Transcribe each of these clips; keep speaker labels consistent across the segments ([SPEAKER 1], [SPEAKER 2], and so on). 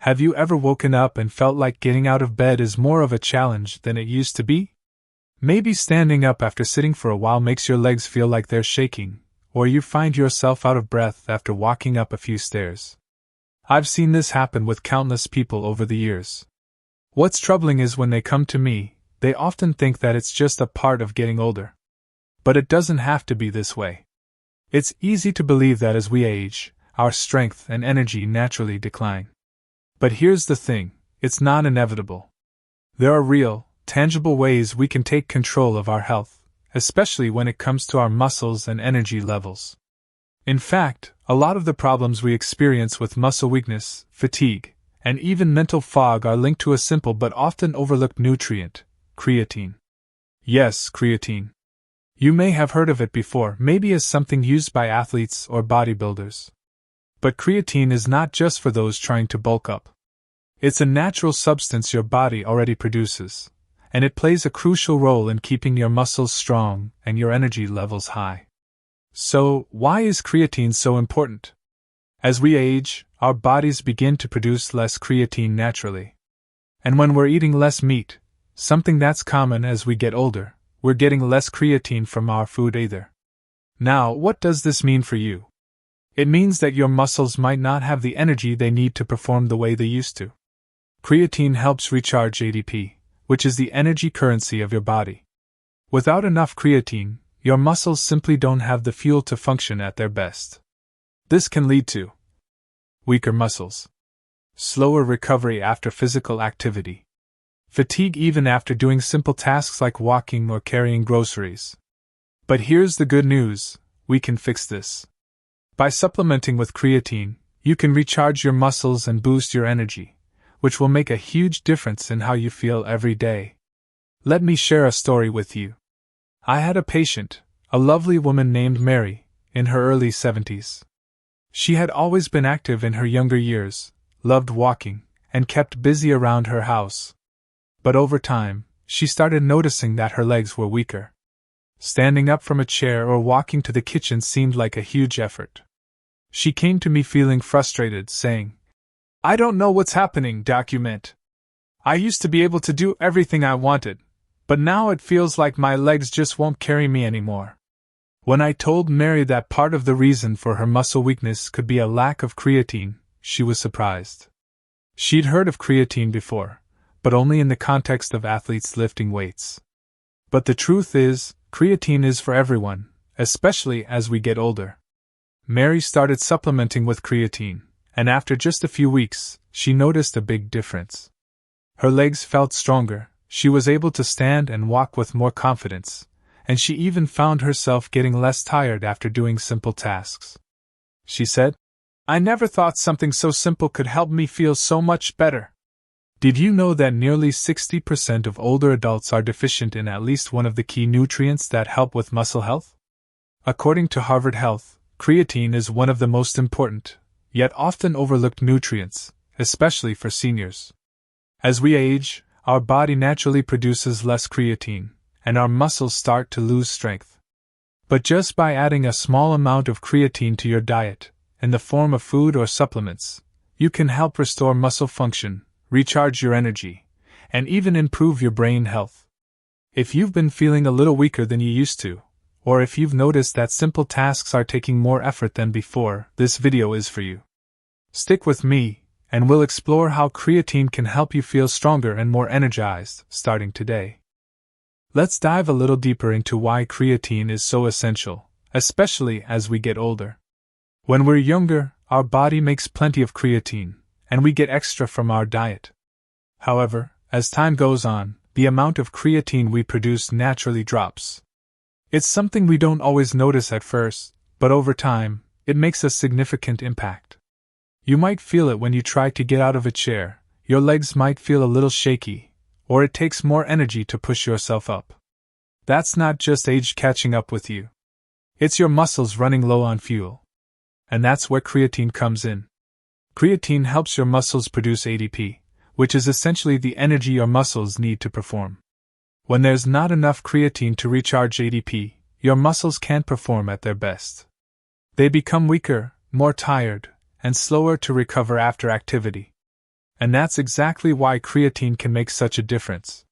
[SPEAKER 1] Have you ever woken up and felt like getting out of bed is more of a challenge than it used to be? Maybe standing up after sitting for a while makes your legs feel like they're shaking, or you find yourself out of breath after walking up a few stairs. I've seen this happen with countless people over the years. What's troubling is when they come to me, they often think that it's just a part of getting older. But it doesn't have to be this way. It's easy to believe that as we age, our strength and energy naturally decline. But here's the thing, it's not inevitable. There are real, tangible ways we can take control of our health, especially when it comes to our muscles and energy levels. In fact, a lot of the problems we experience with muscle weakness, fatigue, and even mental fog are linked to a simple but often overlooked nutrient, creatine. Yes, creatine. You may have heard of it before, maybe as something used by athletes or bodybuilders. But creatine is not just for those trying to bulk up. It's a natural substance your body already produces, and it plays a crucial role in keeping your muscles strong and your energy levels high. So, why is creatine so important? As we age, our bodies begin to produce less creatine naturally. And when we're eating less meat, something that's common as we get older, we're getting less creatine from our food either. Now, what does this mean for you? It means that your muscles might not have the energy they need to perform the way they used to. Creatine helps recharge ATP, which is the energy currency of your body. Without enough creatine, your muscles simply don't have the fuel to function at their best. This can lead to weaker muscles, slower recovery after physical activity, fatigue even after doing simple tasks like walking or carrying groceries. But here's the good news, we can fix this. By supplementing with creatine, you can recharge your muscles and boost your energy, which will make a huge difference in how you feel every day. Let me share a story with you. I had a patient, a lovely woman named Mary, in her early 70s. She had always been active in her younger years, loved walking, and kept busy around her house. But over time, she started noticing that her legs were weaker. Standing up from a chair or walking to the kitchen seemed like a huge effort. She came to me feeling frustrated, saying, "I don't know what's happening, document. I used to be able to do everything I wanted, but now it feels like my legs just won't carry me anymore." When I told Mary that part of the reason for her muscle weakness could be a lack of creatine, she was surprised. She'd heard of creatine before, but only in the context of athletes lifting weights. But the truth is, creatine is for everyone, especially as we get older. Mary started supplementing with creatine, and after just a few weeks, she noticed a big difference. Her legs felt stronger, she was able to stand and walk with more confidence, and she even found herself getting less tired after doing simple tasks. She said, "I never thought something so simple could help me feel so much better." Did you know that nearly 60% of older adults are deficient in at least one of the key nutrients that help with muscle health? According to Harvard Health, creatine is one of the most important, yet often overlooked nutrients, especially for seniors. As we age, our body naturally produces less creatine, and our muscles start to lose strength. But just by adding a small amount of creatine to your diet, in the form of food or supplements, you can help restore muscle function, recharge your energy, and even improve your brain health. If you've been feeling a little weaker than you used to, or if you've noticed that simple tasks are taking more effort than before, this video is for you. Stick with me, and we'll explore how creatine can help you feel stronger and more energized, starting today. Let's dive a little deeper into why creatine is so essential, especially as we get older. When we're younger, our body makes plenty of creatine, and we get extra from our diet. However, as time goes on, the amount of creatine we produce naturally drops. It's something we don't always notice at first, but over time, it makes a significant impact. You might feel it when you try to get out of a chair, your legs might feel a little shaky, or it takes more energy to push yourself up. That's not just age catching up with you. It's your muscles running low on fuel. And that's where creatine comes in. Creatine helps your muscles produce ATP, which is essentially the energy your muscles need to perform. When there's not enough creatine to recharge ATP, your muscles can't perform at their best. They become weaker, more tired, and slower to recover after activity. And that's exactly why creatine can make such a difference.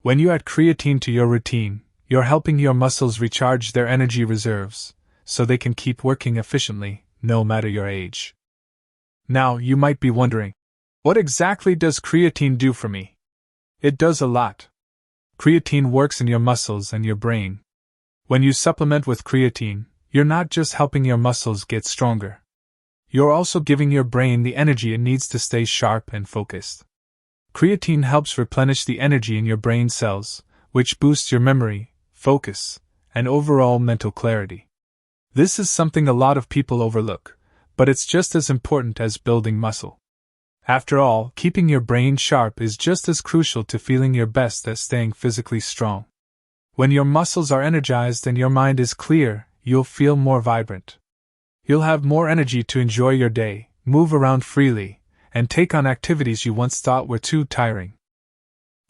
[SPEAKER 1] When you add creatine to your routine, you're helping your muscles recharge their energy reserves, so they can keep working efficiently, no matter your age. Now, you might be wondering, what exactly does creatine do for me? It does a lot. Creatine works in your muscles and your brain. When you supplement with creatine, you're not just helping your muscles get stronger. You're also giving your brain the energy it needs to stay sharp and focused. Creatine helps replenish the energy in your brain cells, which boosts your memory, focus, and overall mental clarity. This is something a lot of people overlook, but it's just as important as building muscle. After all, keeping your brain sharp is just as crucial to feeling your best as staying physically strong. When your muscles are energized and your mind is clear, you'll feel more vibrant. You'll have more energy to enjoy your day, move around freely, and take on activities you once thought were too tiring.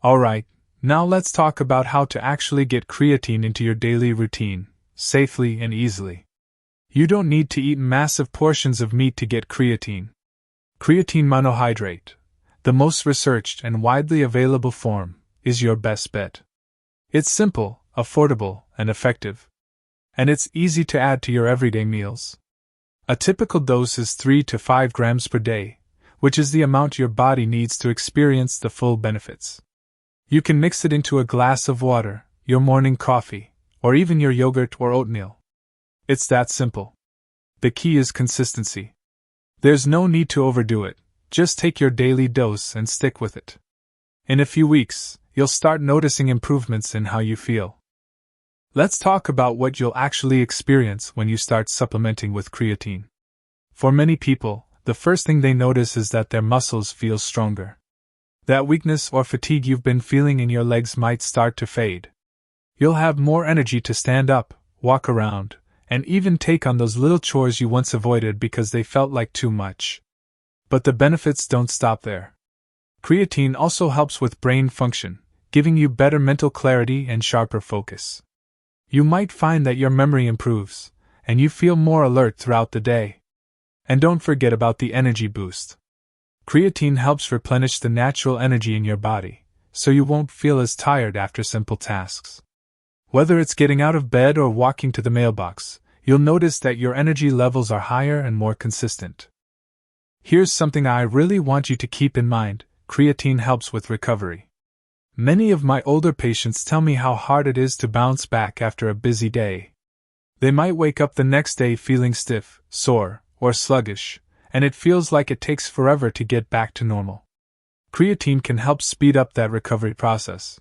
[SPEAKER 1] Alright, now let's talk about how to actually get creatine into your daily routine, safely and easily. You don't need to eat massive portions of meat to get creatine. Creatine monohydrate, the most researched and widely available form, is your best bet. It's simple, affordable, and effective. And it's easy to add to your everyday meals. A typical dose is 3 to 5 grams per day, which is the amount your body needs to experience the full benefits. You can mix it into a glass of water, your morning coffee, or even your yogurt or oatmeal. It's that simple. The key is consistency. There's no need to overdo it, just take your daily dose and stick with it. In a few weeks, you'll start noticing improvements in how you feel. Let's talk about what you'll actually experience when you start supplementing with creatine. For many people, the first thing they notice is that their muscles feel stronger. That weakness or fatigue you've been feeling in your legs might start to fade. You'll have more energy to stand up, walk around, and even take on those little chores you once avoided because they felt like too much. But the benefits don't stop there. Creatine also helps with brain function, giving you better mental clarity and sharper focus. You might find that your memory improves, and you feel more alert throughout the day. And don't forget about the energy boost. Creatine helps replenish the natural energy in your body, so you won't feel as tired after simple tasks. Whether it's getting out of bed or walking to the mailbox, you'll notice that your energy levels are higher and more consistent. Here's something I really want you to keep in mind: creatine helps with recovery. Many of my older patients tell me how hard it is to bounce back after a busy day. They might wake up the next day feeling stiff, sore, or sluggish, and it feels like it takes forever to get back to normal. Creatine can help speed up that recovery process.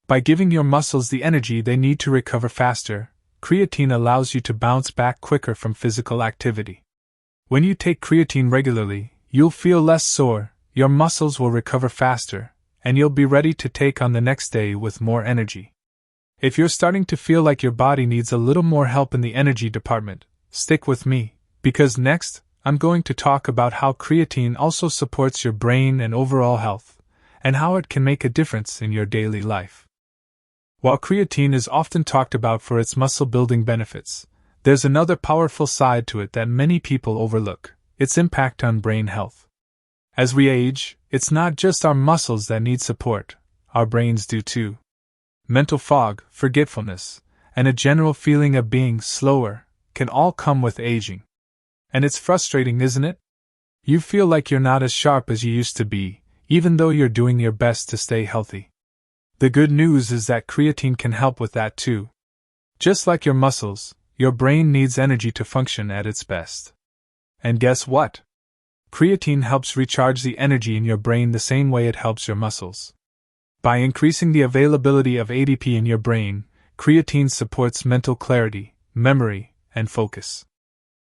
[SPEAKER 1] By giving your muscles the energy they need to recover faster, creatine allows you to bounce back quicker from physical activity. When you take creatine regularly, you'll feel less sore, your muscles will recover faster, and you'll be ready to take on the next day with more energy. If you're starting to feel like your body needs a little more help in the energy department, stick with me, because next, I'm going to talk about how creatine also supports your brain and overall health, and how it can make a difference in your daily life. While creatine is often talked about for its muscle-building benefits, there's another powerful side to it that many people overlook: its impact on brain health. As we age, it's not just our muscles that need support, our brains do too. Mental fog, forgetfulness, and a general feeling of being slower can all come with aging. And it's frustrating, isn't it? You feel like you're not as sharp as you used to be, even though you're doing your best to stay healthy. The good news is that creatine can help with that too. Just like your muscles, your brain needs energy to function at its best. And guess what? Creatine helps recharge the energy in your brain the same way it helps your muscles. By increasing the availability of ADP in your brain, creatine supports mental clarity, memory, and focus.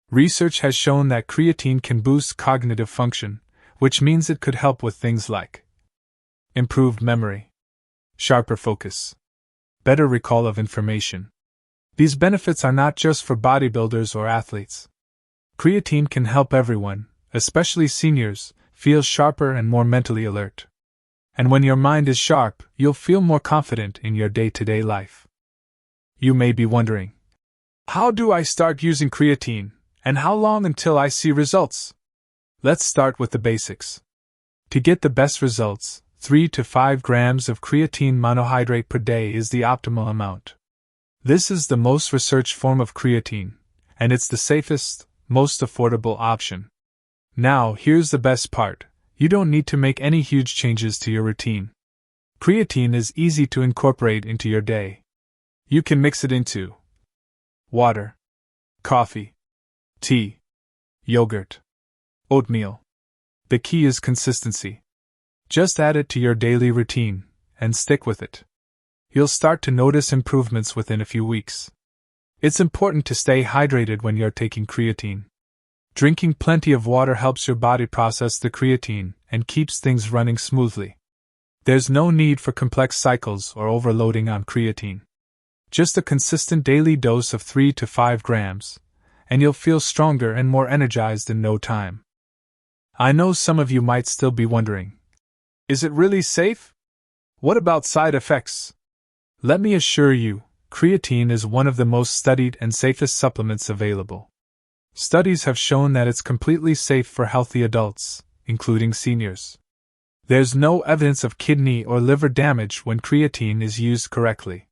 [SPEAKER 1] Research has shown that creatine can boost cognitive function, which means it could help with things like improved memory, sharper focus, better recall of information. These benefits are not just for bodybuilders or athletes. Creatine can help everyone, especially seniors, feel sharper and more mentally alert. And when your mind is sharp, you'll feel more confident in your day-to-day life. You may be wondering, how do I start using creatine, and how long until I see results? Let's start with the basics. To get the best results, 3 to 5 grams of creatine monohydrate per day is the optimal amount. This is the most researched form of creatine, and it's the safest, most affordable option. Now, here's the best part. You don't need to make any huge changes to your routine. Creatine is easy to incorporate into your day. You can mix it into water, coffee, tea, yogurt, oatmeal. The key is consistency. Just add it to your daily routine and stick with it. You'll start to notice improvements within a few weeks. It's important to stay hydrated when you're taking creatine. Drinking plenty of water helps your body process the creatine and keeps things running smoothly. There's no need for complex cycles or overloading on creatine. Just a consistent daily dose of 3 to 5 grams, and you'll feel stronger and more energized in no time. I know some of you might still be wondering, is it really safe? What about side effects? Let me assure you, creatine is one of the most studied and safest supplements available. Studies have shown that it's completely safe for healthy adults, including seniors. There's no evidence of kidney or liver damage when creatine is used correctly.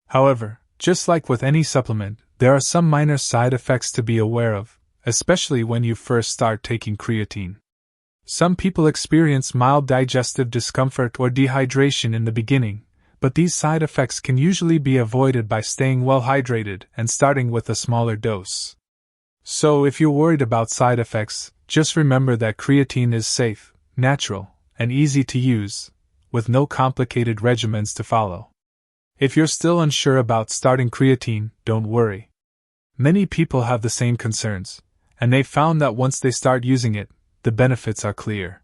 [SPEAKER 1] However, just like with any supplement, there are some minor side effects to be aware of, especially when you first start taking creatine. Some people experience mild digestive discomfort or dehydration in the beginning, but these side effects can usually be avoided by staying well hydrated and starting with a smaller dose. So if you're worried about side effects, just remember that creatine is safe, natural, and easy to use, with no complicated regimens to follow. If you're still unsure about starting creatine, don't worry. Many people have the same concerns, and they've found that once they start using it, the benefits are clear.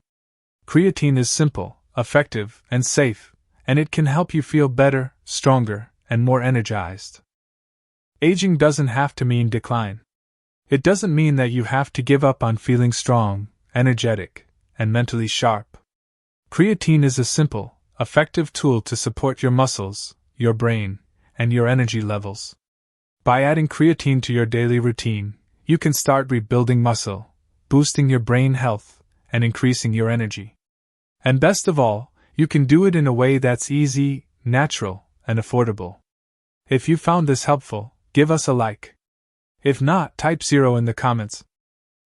[SPEAKER 1] Creatine is simple, effective, and safe, and it can help you feel better, stronger, and more energized. Aging doesn't have to mean decline. It doesn't mean that you have to give up on feeling strong, energetic, and mentally sharp. Creatine is a simple, effective tool to support your muscles, your brain, and your energy levels. By adding creatine to your daily routine, you can start rebuilding muscle, boosting your brain health, and increasing your energy. And best of all, you can do it in a way that's easy, natural, and affordable. If you found this helpful, give us a like. If not, type 0 in the comments.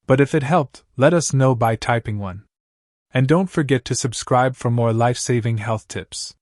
[SPEAKER 1] But if it helped, let us know by typing 1. And don't forget to subscribe for more life-saving health tips.